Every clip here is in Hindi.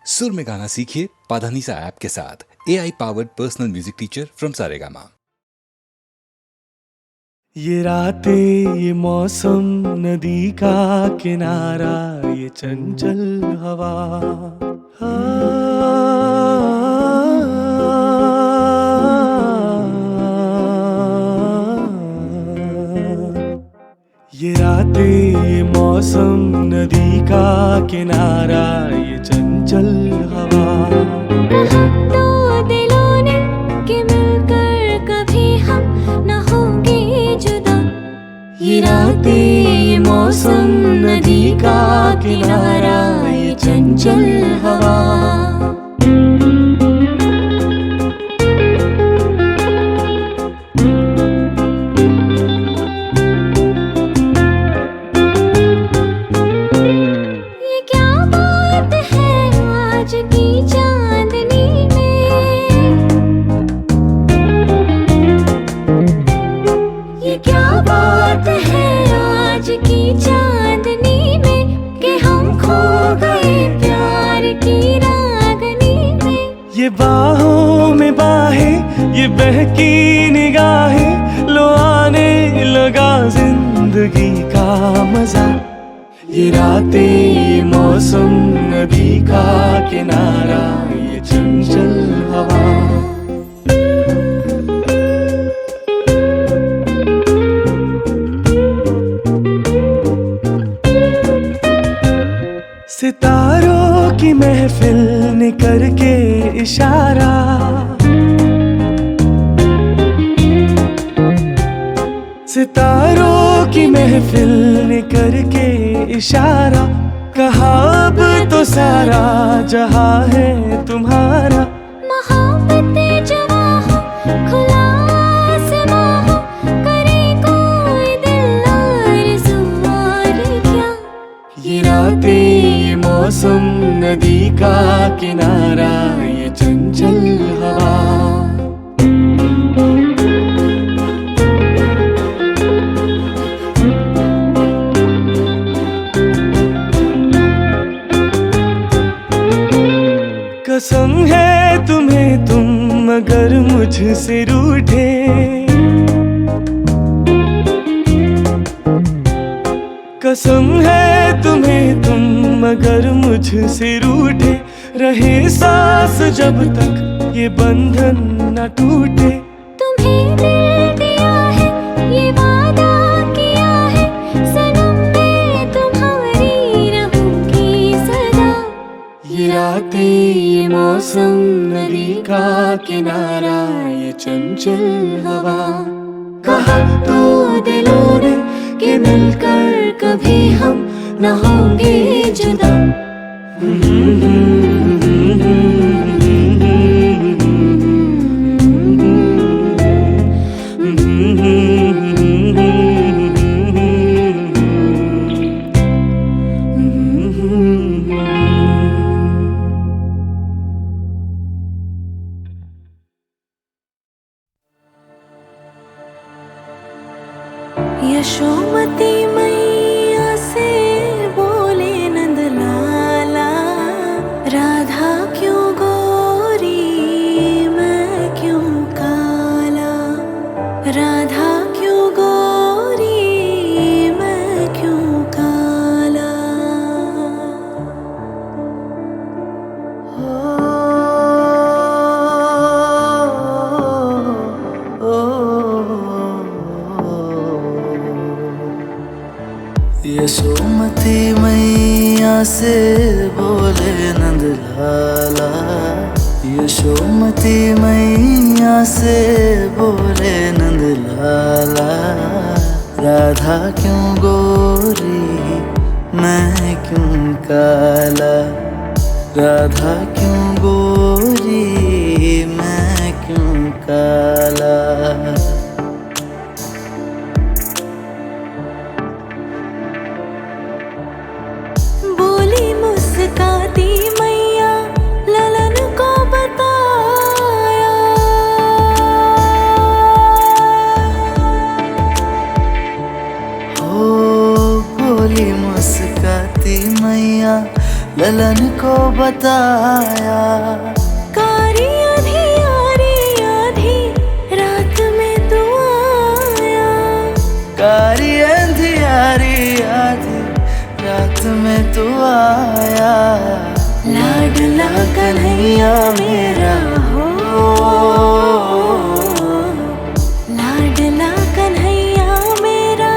सुर में गाना सीखिए पाधानीसा ऐप के साथ। AI powered personal music teacher from Saregama. ये रातें, ये मौसम, नदी का किनारा, ये चंचल हवा, ये रातें, ये मौसम, नदी का किनारा, ये चंचल हवा। कहा तो दिलों ने कि मिलकर कभी हम न होंगे जुदा। ये रातें, ये मौसम, नदी का किनारा, ये चंचल हवा। ये क्या बात है आज की चांदनी में, ये क्या बात है आज की चांदनी में कि हम खो गए प्यार की रागनी में। ये बाहों में बाहें, ये बहकी निगाहें, लो आने लगा जिंदगी का मजा। ये रातें, ये मौसम, नदी का किनारा, ये चंचल हवा। सितारों की महफिल ने करके इशारा, सितारों की महफिल ने करके इशारा, कहा अब तो सारा जहां है तुम्हारा। मोहब्बतें जवां हो, खुला आसमां हो, करे कोई दिल आरज़ू और क्या। ये रातें, ये मौसम, नदी का किनारा, ये चंचल हवा। कसम है तुम्हें तुम अगर मुझसे रूठे, कसम है तुम्हें तुम अगर मुझसे रूठे, रहे सांस जब तक ये बंधन न टूटे। तुम्हें दिल दिया है, ये वादा किया है, सनम मैं तुम्हारी रहूंगी सदा। ये रातें, ये मौसम, नदी का किनारा, ये चंचल हवा। कहा तो दिलों ने कि मिलकर कभी हम न होंगे जुदा। यशोमती मैया से बोले नंद लाला, राधा क्यों गोरी मैं क्यों काला, राधा क्यों गोरी मैं क्यों काला। यशोमती मैया से बोले नंद लाला, यशोमती मैया से बोले नंद लाला, राधा क्यों गोरी मैं क्यों काला, राधा क्यों गोरी मैं क्यों काला। बोली मुस्काती मैया ललन को बताया, हो बोली मुस्काती मैया ललन को बताया। कारी आधी रात में तू आया। कारी अंधियारी आधी रात में तू आया। लाडला कन्हैया मेरा हो, लाडला कन्हैया मेरा,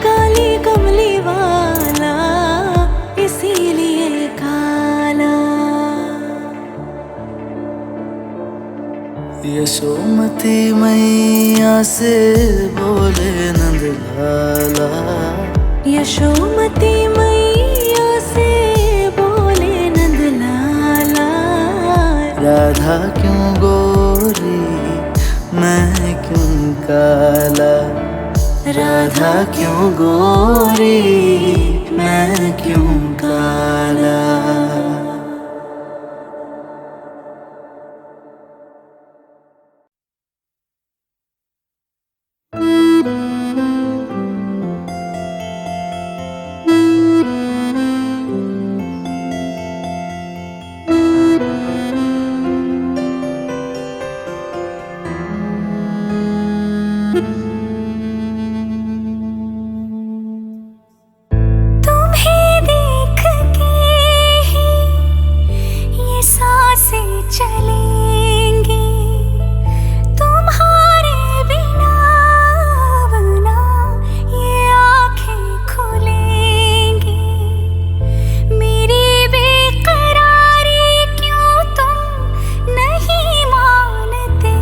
काली कमली वाला, इसीलिए काला। यशोमती मैया से बोले नंदलाला। यशोमती मैया से बोले नंदलाला। राधा क्यों गोरी मैं क्यों काला। राधा क्यों गोरी मैं क्यों काला। तुम्हें देख के ही ये सांसें चलेंगी, तुम्हारे बिना ना ये आँखें खुलेंगी। मेरी बेकरारी क्यों तुम नहीं मानते।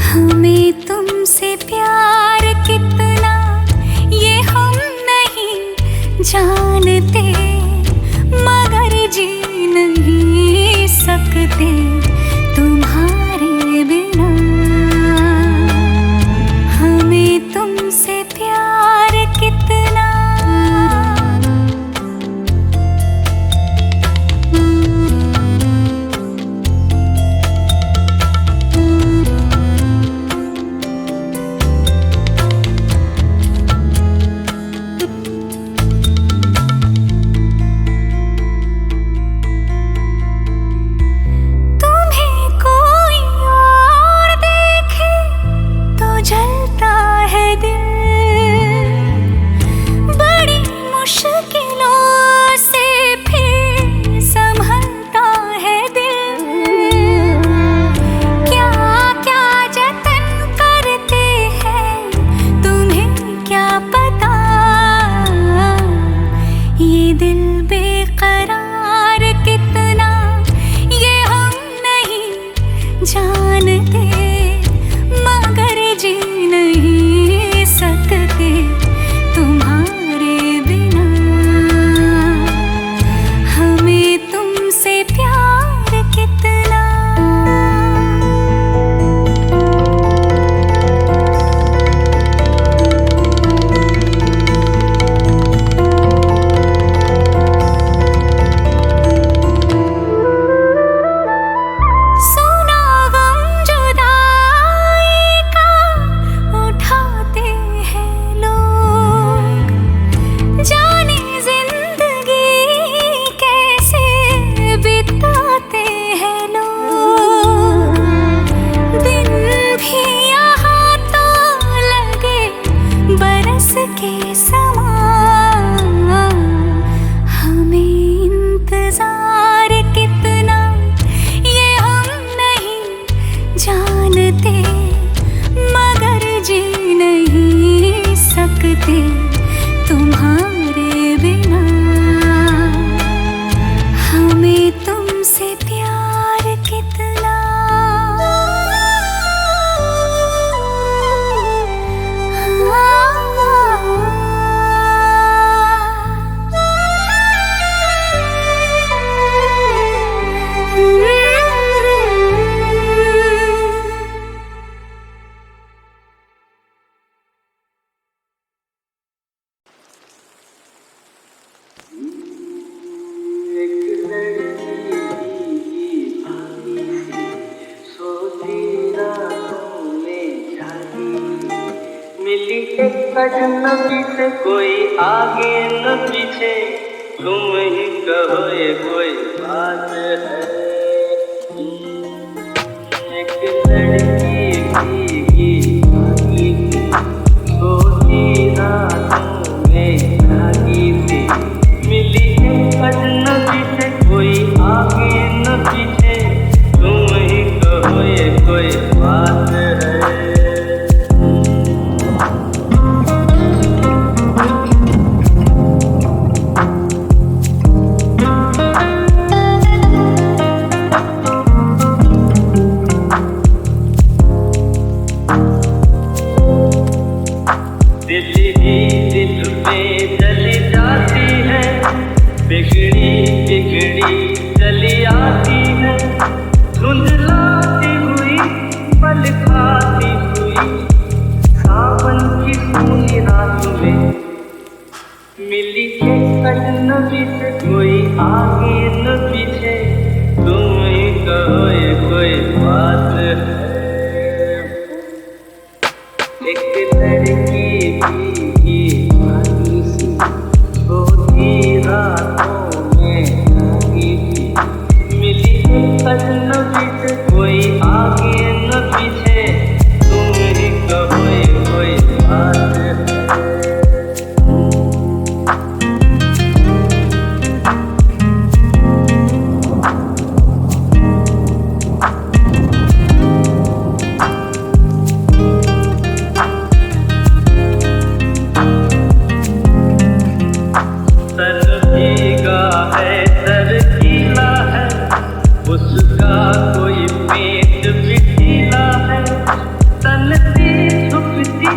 हमें तुमसे प्यार कितना ये हम नहीं जानते, मगर जी नहीं सकते तुम्हारे बिना। हमें तुमसे प्यार कितना। अजनबी से कोई आगे न पीछे, तुम ही कहो ये कोई बात है। एक लड़की भीगी भागी सी, सोती रातों में जागी सी, मिली एक अजनबी से कोई आगे न पीछे, तुम ही कहो ये कोई बात है। चली आती है, धुंधलाती हुई, पल खाती हुई, सावन की सूनी रात में मिली एक अजनबी से कोई आगे न पीछे, तुम ही कहो ये कोई बात है। एक लड़की भीगी भागी सी, सोती रातों में जागी सी, मिली एक अजनबी से कोई आगे न पीछे, तुम ही कहो ये कोई बात है। उसका कोई पेट भी ढीला है, तनती झुकती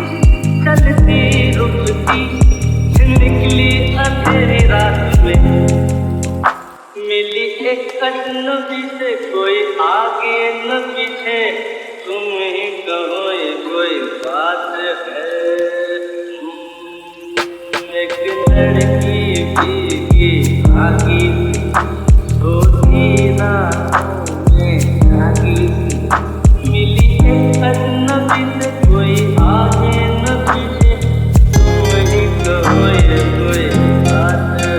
चलती रुकती, निकली अंधेरी रात में मिली एक अजनबी से कोई आगे न पीछे, तुम ही कहो ये कोई बात है। एक लड़की भीगी भागी सोती रातों में जागी सी, मिली एक अजनबी से कोई आगे न पीछे, तुम ही कहो ये कोई बात है।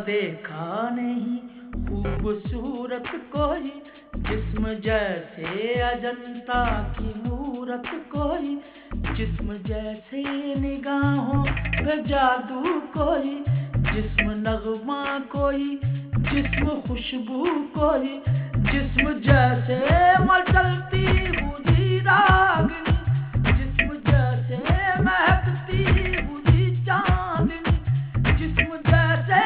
देखा नहीं खूबसूरत कोई, जिस्म जैसे अजंता की मूरत कोई, जिस्म जैसे निगाहों पे जादू कोई, जिस्म नगमा कोई, जिस्म खुशबू कोई, जिस्म जैसे मचलती हुई रागनी, जिस्म जैसे महकती हुई चांदनी, जिस्म जैसे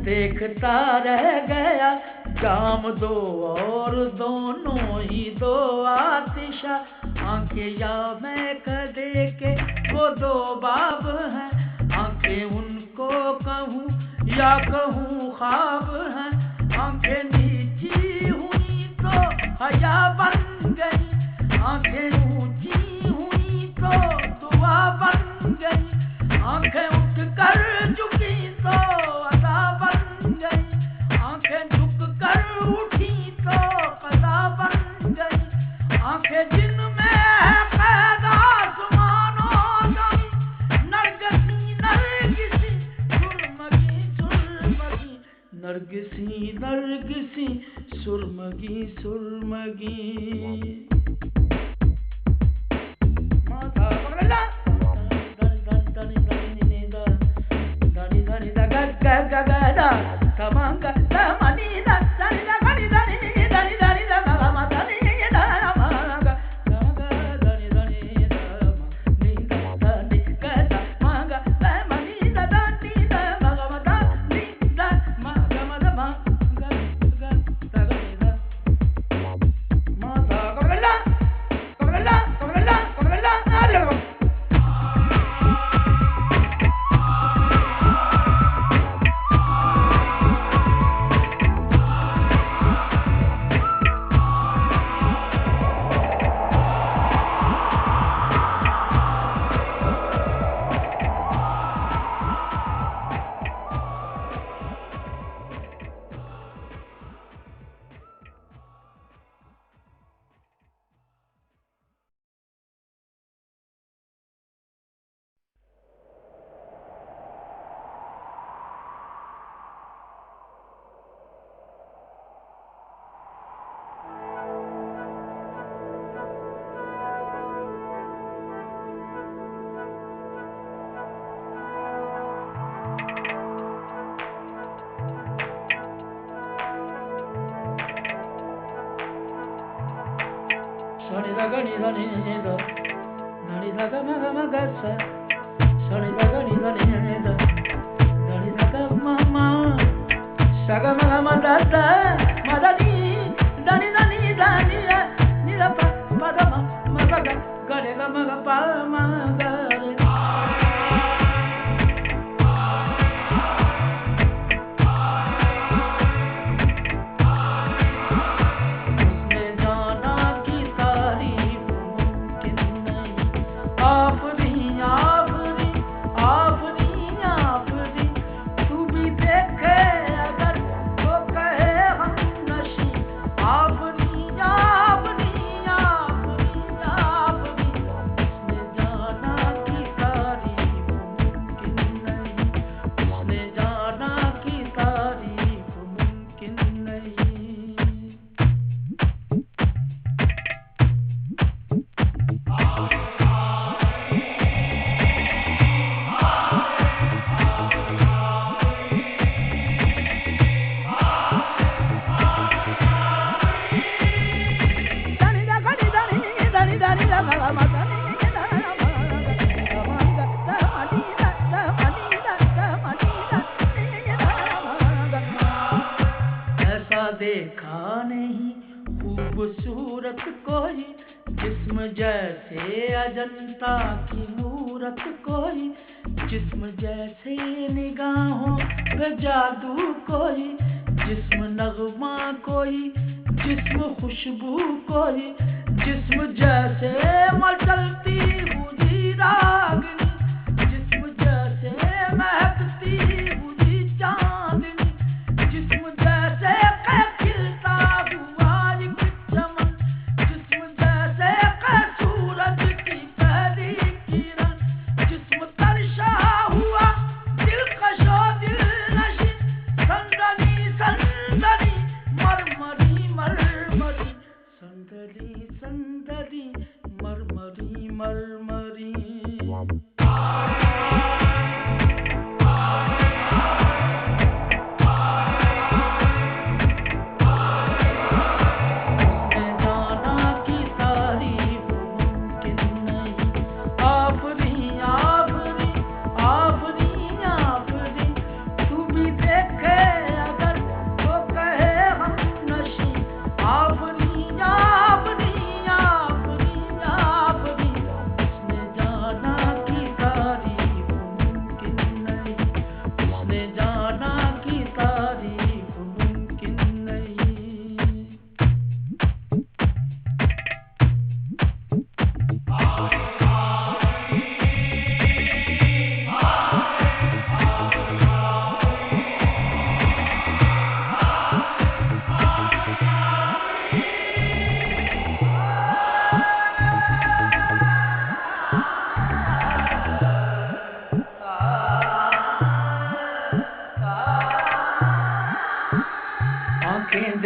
देखता रह गया, जाम दो और दोनों ही दो आतिशा, आंखें या मैं कदे के वो दो बाब हैं, आंखें उनको कहूँ या कहूँ ख्वाब हैं, आंखें नीची हुई तो हया बन गई, आंखें ऊंची हुई तो दुआ बन गई, आंखें उठ कर झुकी तो अदा बन गई, आंखें झुक कर उठी तो कदा बन गई, आंखें जिनमें है कैद आसमानों गई, नरगिसी नरगिसी सुरमगी सुरमगी, नरगिसी नरगिसी सुरमगी सुरमगी। माता पगला दनी दनी दनी दनी दनी दा गा गा गा गा दा तमंगा तमनी दा दनी दा दनी दनी दनी दनी दा गा मा दनी दा मा गा गा दनी दनी दा नी दा दनी गा दा मा गा तमनी दा दनी दा मा गा मा दनी दा मा गा मा दा मा गा गा दा गा नी दा माता पगला पगला पगला पगला आ रे Soni da ga ni da ni ni da, ni da ga ma ga sa. Soni da ga ni da ni ni da, ni da ga ma. Sa ga ma da da, ma da ni da ni da ni da pa da ma ga ga re ga ma ga pa ma ga re. देखा नहीं खूबसूरत कोई, जिस्म जैसे अजंता की मूरत कोई, जिस्म जैसे निगाहों पे जादू कोई, जिस्म नगमा कोई, जिस्म खुशबू कोई, जिस्म जैसे मचलती हुई रागनी, जिस्म जैसे महकती हुई चांदनी, जिस्म जैसे खिलता हुआ एक चमन, जिस्म जैसे सूरज की पहली किरण, जिस्म तरशा हुआ दिलकशो दिलनशी, संदनी संदनी मरमरी मरमरी, संदनी संदनी मरमरी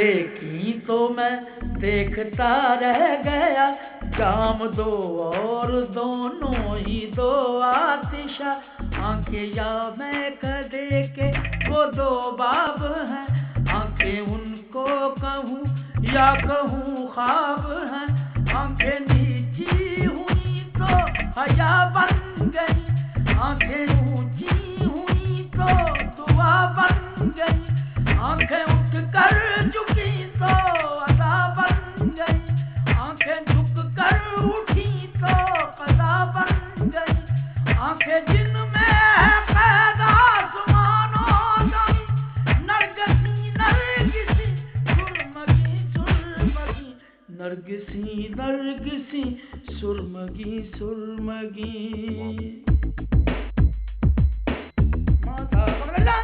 देखी तो मैं देखता रह गया, जाम दो और दोनों ही दो आतिशा, आंखें या मैं कदे के वो दो बाब हैं, आंखें उनको कहूँ या कहूँ ख्वाब हैं, आंखें नीची हुई तो हया बन गई, आंखें ऊंची हुई तो दुआ बन गई, आंखें उठ कर झुकी तो अदा बन गई, आंखें झुक कर उठी तो कदा बन गई, आंखें जिनमें है कैद आसमानों गई, नरगिसी नरगिसी सुरमगी सुरमगी, नरगिसी नरगिसी सुरमगी सुरमगी। माथा पकड़ला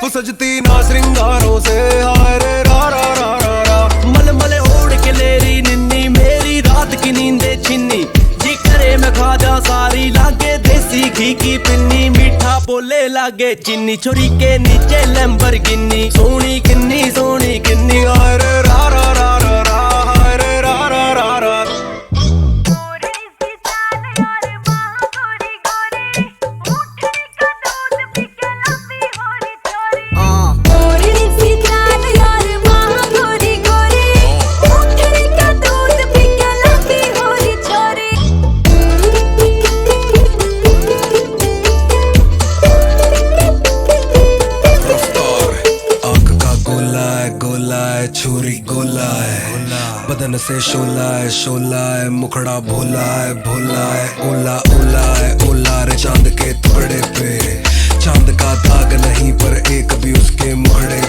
वो सजती ना श्रृंगारों से, हाय रे रा रा रा रा रा। मलमल ओढ़ के लेरी निन्नी, मेरी रात की नींदे छिन्नी। जी करे मैं खा जा सारी, लागे देसी घी की पिन्नी। मीठा बोले लागे चीनी, छोरी के नीचे लैम्बोर्गिनी। सोनी किन्नी हाय रे रा रा रा रा रा, हाय रे रा रा रा रा। छुरी गोला है, बदन से शोला है, मुखड़ा भोला है, ओला है, ओला रे चांद के टुकड़े पे। चांद का दाग नहीं पर एक भी उसके मुखड़े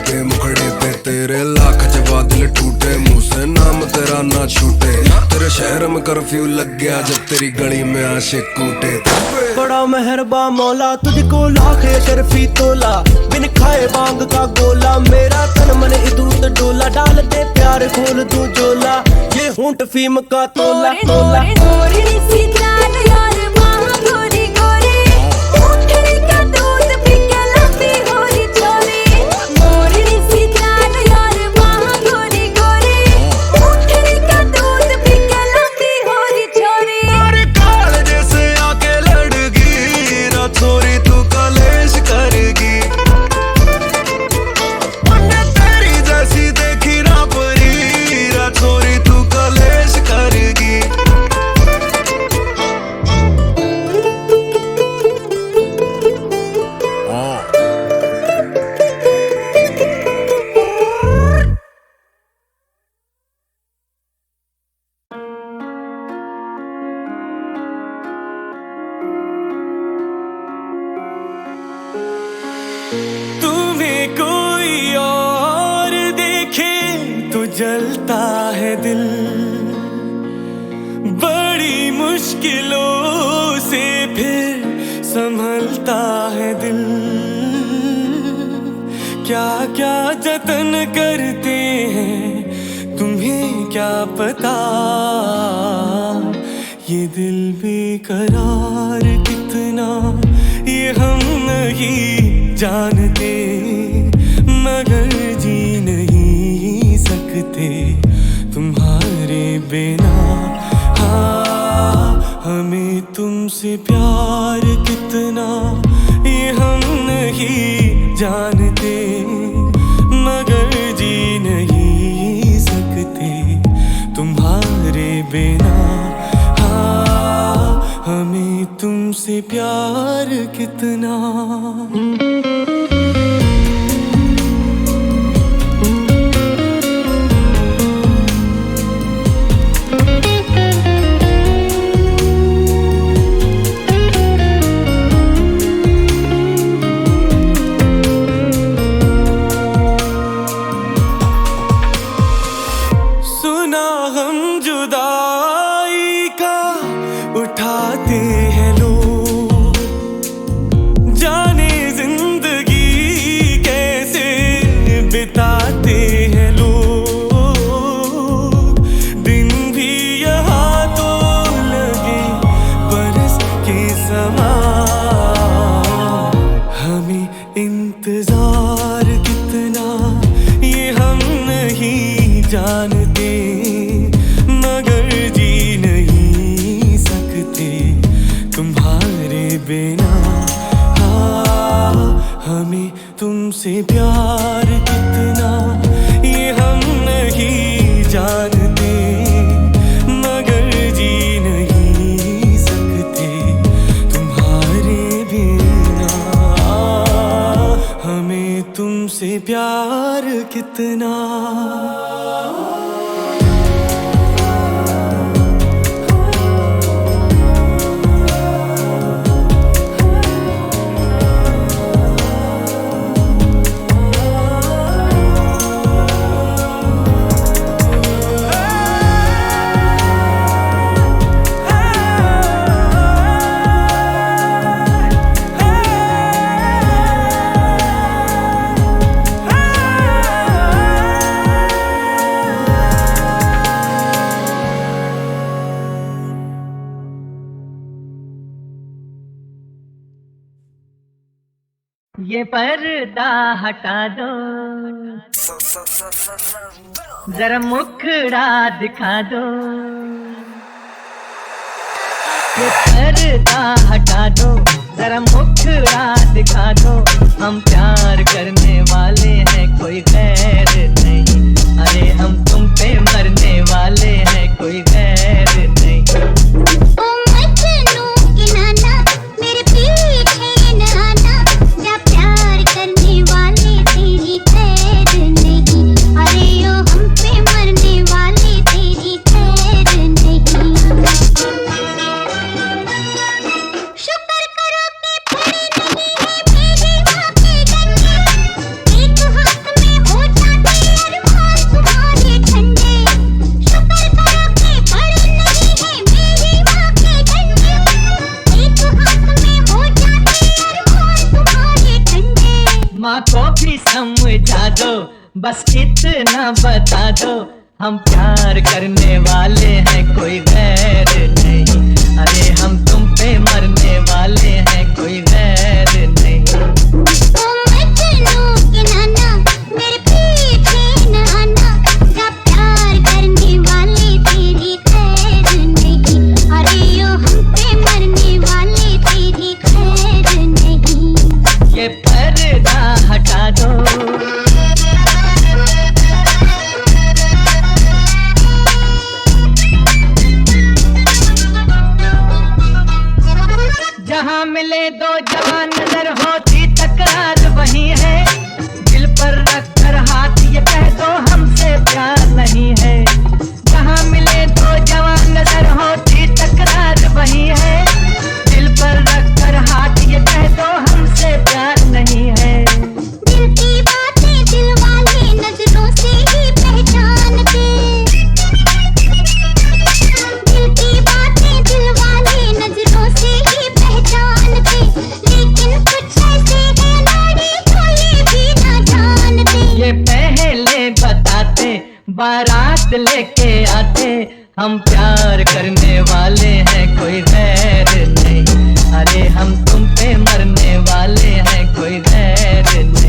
पे। तेरे लाख जवाब दिल टूटे, मुंह से नाम तेरा ना छूटे। तेरे शहर में कर्फ्यू लग गया जब तेरी गली में आशिक कूटे। बड़ा मेहरबा मौला, तुझको लाख शर्फी तोला। बिन खाए बांग का गोला, मेरा तन मन इदूत डोला। डाल दे प्यार खोल दूं जोला, ये होंठ फीम का तोला तोला। तुम्हें कोई और देखे तो जलता है दिल, बड़ी मुश्किलों से फिर संभलता है दिल। क्या क्या जतन करते हैं तुम्हें क्या पता, ये दिल बेकरार कितना ये हम नहीं जानते, मगर जी नहीं सकते तुम्हारे बिना। हाँ, हमें तुमसे प्यार कितना ये हम नहीं जानते, मगर जी नहीं सकते तुम्हारे बिना। हाँ, हमें तुमसे प्यार कितना। सुना हम जुदाई का उठाते हैं लोग, जाने जिंदगी कैसे बिताते हैं लोग। दिन भी यहाँ तो लगे बरस के समान, हमें इंतजार कितना ये हम नहीं जानते, मगर जी नहीं सकते तुम्हारे बिना। हाँ, हमें तुमसे प्यार कितना ये हम नहीं जानते, मगर जी नहीं सकते तुम्हारे बिना। हमें तुमसे प्यार कितना। ये पर्दा हटा दो, जरा मुखड़ा दिखा दो। ये पर्दा हटा दो, जरा मुखड़ा दिखा दो। हम प्यार करने वाले हैं, कोई गैर नहीं। अरे हम तुम पे मरने वाले हैं, कोई गैर नहीं। ओ मजनू के नाना मेरे पीछे न आना, जा प्यार करने वाले तेरी खैर नहीं। अरे ओ हम पे मरने वाले तेरी खैर नहीं। शुक्र करो कि पड़े नहीं है मेरी माँ के डंडे, एक हाथ में हो जाते अरमान तुम्हारे ठंडे। शुक्र करो कि पड़े नहीं है मेरी माँ के डंडे, एक हाथ में हो जाते अरमान तुम्हारे ठंडे। माँ को भी समझा दो, बस इतना बता दो। हम प्यार करने वाले हैं, कोई गैर नहीं। अरे हम तुम पे मरने वाले हैं, कोई गैर नहीं। ओ मजनू के नाना मेरे पीछे न आना, जा प्यार करने वाले तेरी खैर नहीं। अरे ओ हम पे मरने वाले तेरी खैर नहीं। ये पर्दा हटा दो, जहाँ मिले दो जवान नजर होती तकरार वही है। दिल पर रख कर हाथ ये कह दो हमसे प्यार नहीं है। जहाँ मिले दो जवान नजर होती तकरार वही है। दिल पर रख कर हाथ ये कह दो हमसे प्यार नहीं है। दिल की बातें दिल वाले नजरों से ही पहचानते, दिल की बातें दिल वाले नजरों से ही पहचानते। लेकिन कुछ ऐसे हैं नारी जो ये भी ना जानते। ये पहले बताते, बारात लेके आते। हम प्यार करने वाले हैं, कोई गैर नहीं। अरे हम तुम पे मरने वाले हैं, कोई गैर नहीं।